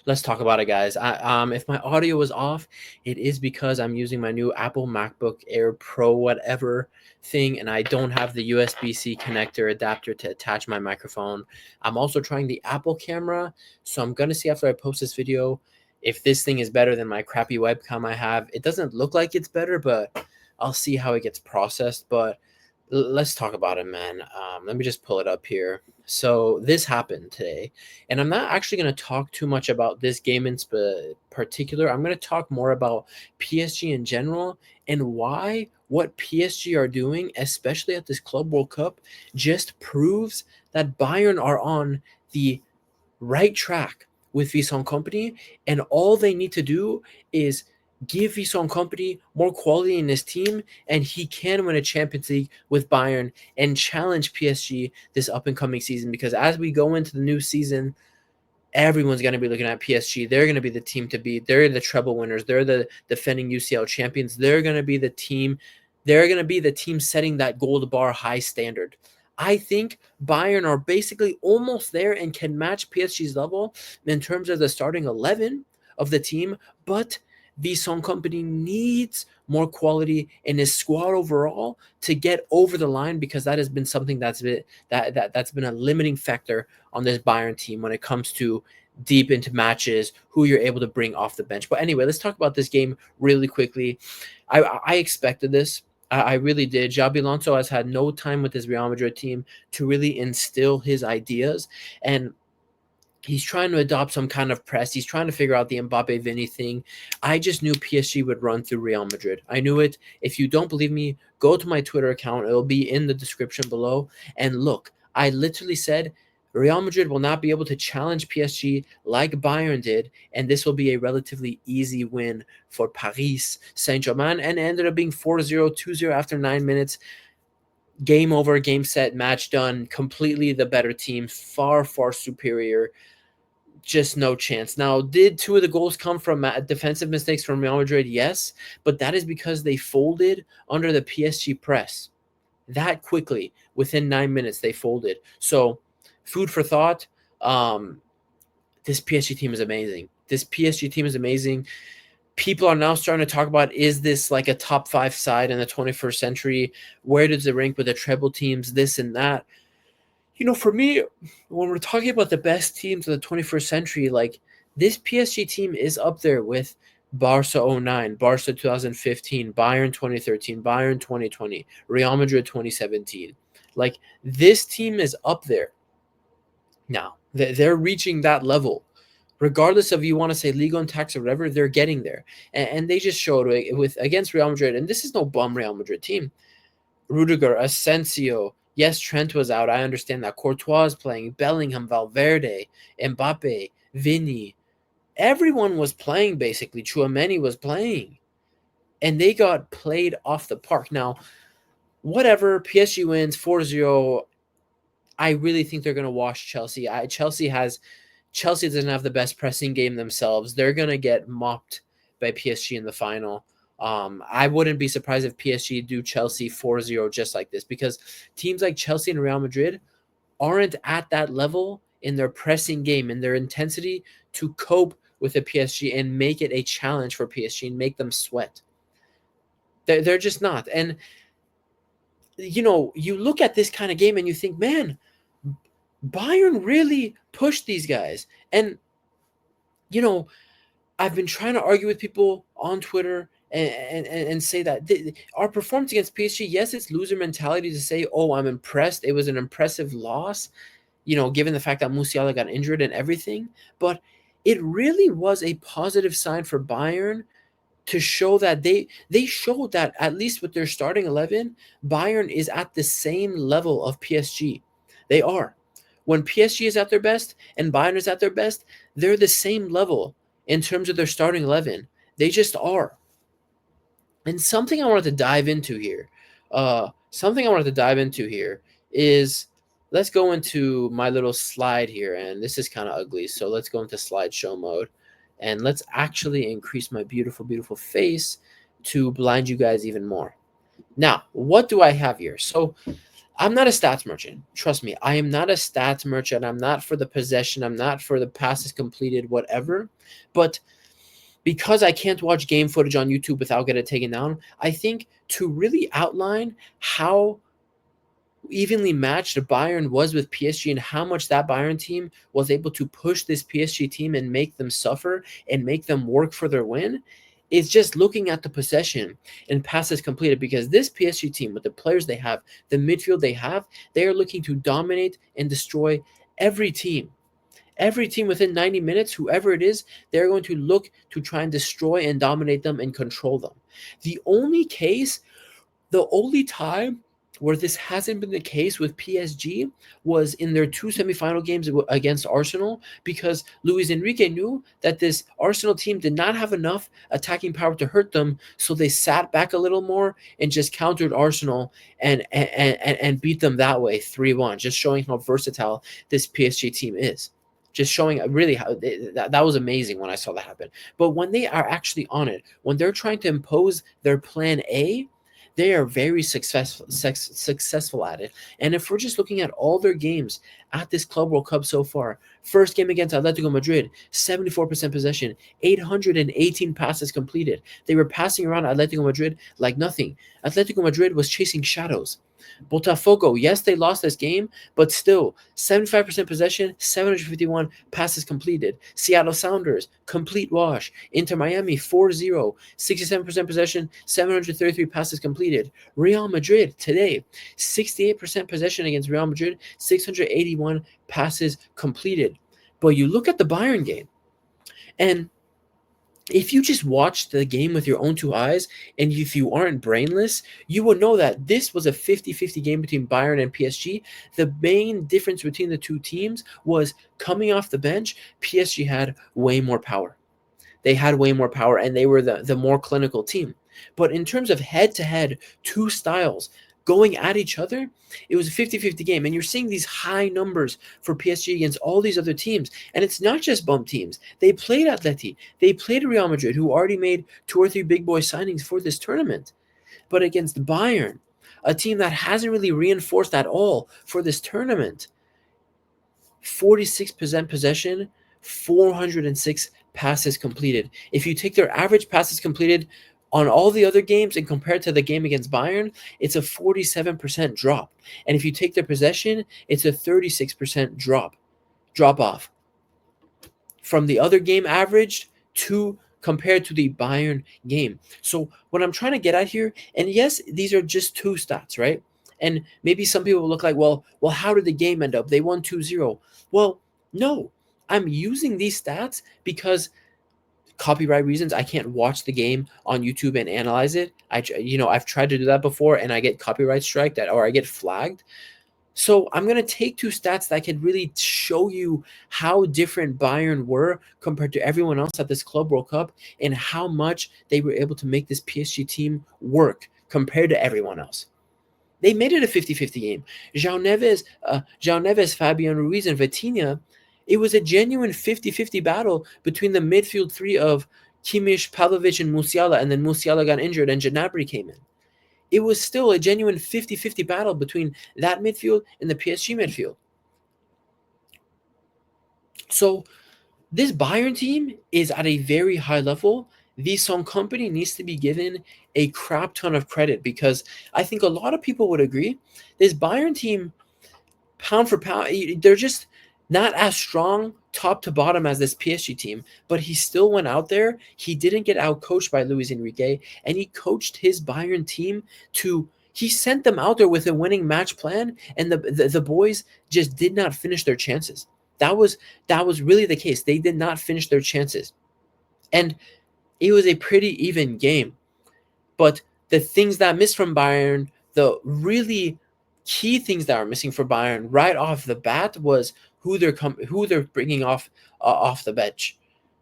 Let's talk about it, guys. If my audio was off, it is because I'm using my new Apple MacBook Air Pro whatever thing, and I don't have the USB-C connector adapter to attach my microphone. I'm also trying the Apple camera, so I'm gonna see after I post this video if this thing is better than my crappy webcam I have. It doesn't look like it's better, but I'll see how it gets processed. But let's talk about it, man. Let me just pull it up here. So this happened today, and I'm not actually going to talk too much about this game in particular. I'm going to talk more about PSG in general and why what PSG are doing, especially at this Club World Cup, just proves that Bayern are on the right track with Vincent Kompany, and all they need to do is give Vincent Kompany more quality in his team, and he can win a Champions League with Bayern and challenge PSG this up and coming season. Because as we go into the new season, everyone's going to be looking at PSG. They're going to be the team to beat. They're the treble winners. They're the defending UCL champions. They're going to be the team. They're going to be the team setting that gold bar high standard. I think Bayern are basically almost there and can match PSG's level in terms of the starting 11 of the team, but Vincent Kompany needs more quality in his squad overall to get over the line, because that has been something that's been a limiting factor on this Bayern team when it comes to deep into matches, who you're able to bring off the bench. But anyway, let's talk about this game really quickly. I expected this. I really did. Xabi Alonso has had no time with his Real Madrid team to really instill his ideas, and he's trying to adopt some kind of press. He's trying to figure out the Mbappe Vinny thing. I just knew PSG would run through Real Madrid. I knew it. If you don't believe me, go to my Twitter account. It'll be in the description below. And look, I literally said Real Madrid will not be able to challenge PSG like Bayern did, and this will be a relatively easy win for Paris Saint-Germain, and it ended up being 4-0, 2-0 after 9 minutes. Game over, game set, match done. Completely the better team, far, far superior. Just no chance. Now, did two of the goals come from defensive mistakes from Real Madrid? Yes, but that is because they folded under the PSG press. That quickly, within 9 minutes, they folded. So, food for thought. This PSG team is amazing. This PSG team is amazing. People are now starting to talk about, is this like a top 5 side in the 21st century? Where does it rank with the treble teams, this and that? For me, when we're talking about the best teams of the 21st century, like this PSG team is up there with Barca 09, Barca 2015, Bayern 2013, Bayern 2020, Real Madrid 2017. Like this team is up there. Now, they're reaching that level. Regardless of you want to say legal and tax or whatever, they're getting there. And they just showed it against Real Madrid. And this is no bum Real Madrid team. Rudiger, Asensio. Yes, Trent was out. I understand that. Courtois is playing. Bellingham, Valverde, Mbappe, Vinny. Everyone was playing, basically. Tchouaméni was playing. And they got played off the park. Now, whatever. PSG wins 4-0. I really think they're going to wash Chelsea. Chelsea doesn't have the best pressing game themselves. They're going to get mopped by PSG in the final. I wouldn't be surprised if PSG do Chelsea 4-0 just like this, because teams like Chelsea and Real Madrid aren't at that level in their pressing game and their intensity to cope with the PSG and make it a challenge for PSG and make them sweat. They're just not. And, you look at this kind of game and you think, man, Bayern really pushed these guys. And, I've been trying to argue with people on Twitter and say that our performance against PSG, yes, it's loser mentality to say, oh, I'm impressed. It was an impressive loss, given the fact that Musiala got injured and everything. But it really was a positive sign for Bayern to show that they showed that, at least with their starting 11, Bayern is at the same level of PSG. They are. When PSG is at their best and Bayern is at their best, they're the same level in terms of their starting 11. They just are. And something I wanted to dive into here is, let's go into my little slide here. And this is kind of ugly, so let's go into slideshow mode. And let's actually increase my beautiful, beautiful face to blind you guys even more. Now, what do I have here? So I'm not a stats merchant. Trust me, I am not a stats merchant. I'm not for the possession. I'm not for the passes completed, whatever. But because I can't watch game footage on YouTube without getting it taken down, I think to really outline how evenly matched Bayern was with PSG and how much that Bayern team was able to push this PSG team and make them suffer and make them work for their win is just looking at the possession and passes completed, because this PSG team with the players they have, the midfield they have, they are looking to dominate and destroy every team. Every team within 90 minutes, whoever it is, they're going to look to try and destroy and dominate them and control them. The only case the only time where this hasn't been the case with PSG was in their two semifinal games against Arsenal, because Luis Enrique knew that this Arsenal team did not have enough attacking power to hurt them, so they sat back a little more and just countered Arsenal and beat them that way 3-1, just showing how versatile this PSG team is. Just showing really how that was amazing when I saw that happen. But when they are actually on it, when they're trying to impose their plan A, they are very successful at it. And if we're just looking at all their games at this Club World Cup so far, first game against Atletico Madrid, 74% possession, 818 passes completed. They were passing around Atletico Madrid like nothing. Atletico Madrid was chasing shadows. Botafogo, yes, they lost this game, but still, 75% possession, 751 passes completed. Seattle Sounders, complete wash. Inter Miami, 4-0, 67% possession, 733 passes completed. Real Madrid, today, 68% possession against Real Madrid, 681 passes completed. But you look at the Bayern game, and if you just watched the game with your own two eyes, and if you aren't brainless, you would know that this was a 50-50 game between Bayern and PSG. The main difference between the two teams was coming off the bench, PSG had way more power. They had way more power, and they were the more clinical team. But in terms of head-to-head, two styles going at each other, it was a 50-50 game. And you're seeing these high numbers for PSG against all these other teams. And it's not just bump teams. They played Atleti. They played Real Madrid, who already made 2 or 3 big boy signings for this tournament. But against Bayern, a team that hasn't really reinforced at all for this tournament, 46% possession, 406 passes completed. If you take their average passes completed on all the other games and compare it to the game against Bayern, it's a 47% drop. And if you take their possession, it's a 36% drop off from the other game averaged to compared to the Bayern game. So what I'm trying to get at here, and yes, these are just two stats, right? And maybe some people will look like, well, how did the game end up? They won 2-0. Well, no. I'm using these stats because copyright reasons I can't watch the game on YouTube and analyze it. I've tried to do that before and I get copyright striked or I get flagged. So I'm going to take two stats that can really show you how different Bayern were compared to everyone else at this Club World Cup and how much they were able to make this PSG team work compared to everyone else. They made it a 50-50 game. João Neves, Fabian Ruiz, and Vitinha, it was a genuine 50-50 battle between the midfield three of Kimmich, Pavlovic, and Musiala, and then Musiala got injured and Gnabry came in. It was still a genuine 50-50 battle between that midfield and the PSG midfield. So this Bayern team is at a very high level. Vincent Kompany needs to be given a crap ton of credit because I think a lot of people would agree this Bayern team, pound for pound, they're just not as strong top to bottom as this PSG team, but he still went out there. He didn't get out-coached by Luis Enrique, and he coached his Bayern team he sent them out there with a winning match plan, and the boys just did not finish their chances. That was really the case. They did not finish their chances. And it was a pretty even game. But the things that missed from Bayern, the really key things that are missing for Bayern right off the bat was who they're bringing off the bench.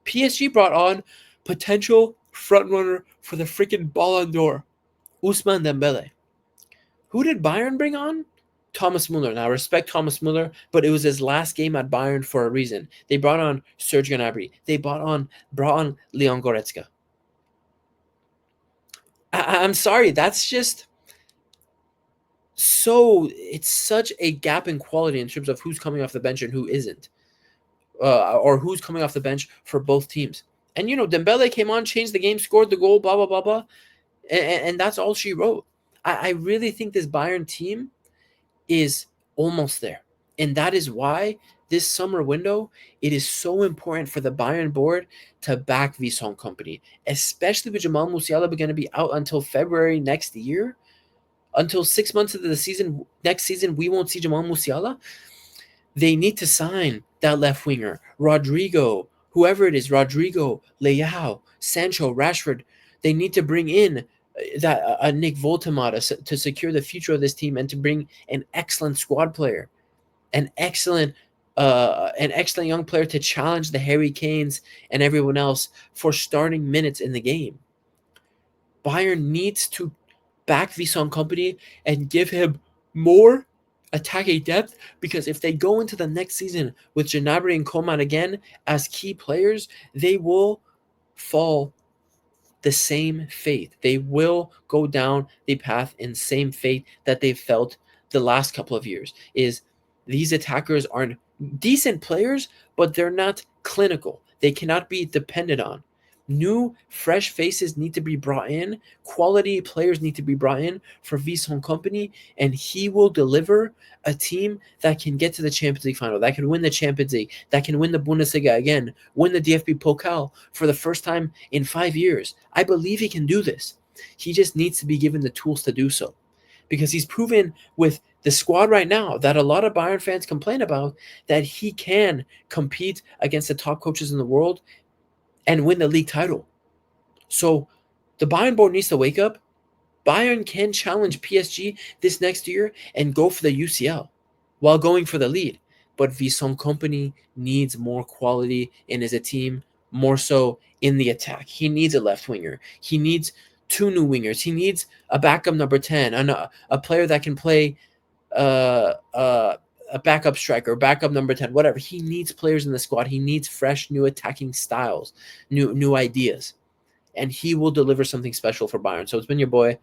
PSG brought on potential frontrunner for the freaking Ballon d'Or, Ousmane Dembele. Who did Bayern bring on? Thomas Muller. Now, I respect Thomas Muller, but it was his last game at Bayern for a reason. They brought on Serge Gnabry. They brought on Leon Goretzka. I'm sorry, that's just So it's such a gap in quality in terms of who's coming off the bench and who isn't, or who's coming off the bench for both teams. And Dembele came on, changed the game, scored the goal, blah blah blah blah, and that's all she wrote. I really think this Bayern team is almost there, and that is why this summer window it is so important for the Bayern board to back Vincent Kompany, especially with Jamal Musiala going to be out until February next year. Until 6 months of the season, next season, we won't see Jamal Musiala. They need to sign that left winger, Rodrigo, whoever it is, Rodrigo, Leao, Sancho, Rashford. They need to bring in that Nick Voltemata to secure the future of this team and to bring an excellent squad player, an excellent young player to challenge the Harry Kanes and everyone else for starting minutes in the game. Bayern needs to back Vincent Kompany and give him more attacking depth, because if they go into the next season with Gnabry and Coman again as key players, they will fall the same fate. They will go down the path in same fate that they've felt the last couple of years. Is these attackers aren't decent players, but they're not clinical. They cannot be depended on. New, fresh faces need to be brought in. Quality players need to be brought in for Vincent Kompany, and he will deliver a team that can get to the Champions League final, that can win the Champions League, that can win the Bundesliga again, win the DFB Pokal for the first time in 5 years. I believe he can do this. He just needs to be given the tools to do so, because he's proven with the squad right now that a lot of Bayern fans complain about, that he can compete against the top coaches in the world and win the league title. So the Bayern board needs to wake up. Bayern can challenge PSG this next year and go for the UCL while going for the lead. But Vincent Kompany needs more quality in his team, more so in the attack. He needs a left winger. He needs 2 new wingers. He needs a backup number 10, and a player that can play a backup striker, backup number 10, whatever. He needs players in the squad. He needs fresh, new attacking styles, new ideas. And he will deliver something special for Bayern. So it's been your boy.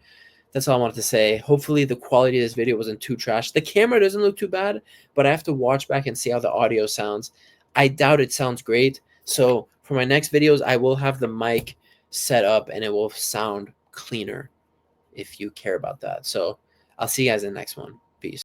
That's all I wanted to say. Hopefully the quality of this video wasn't too trash. The camera doesn't look too bad, but I have to watch back and see how the audio sounds. I doubt it sounds great. So for my next videos, I will have the mic set up and it will sound cleaner if you care about that. So I'll see you guys in the next one.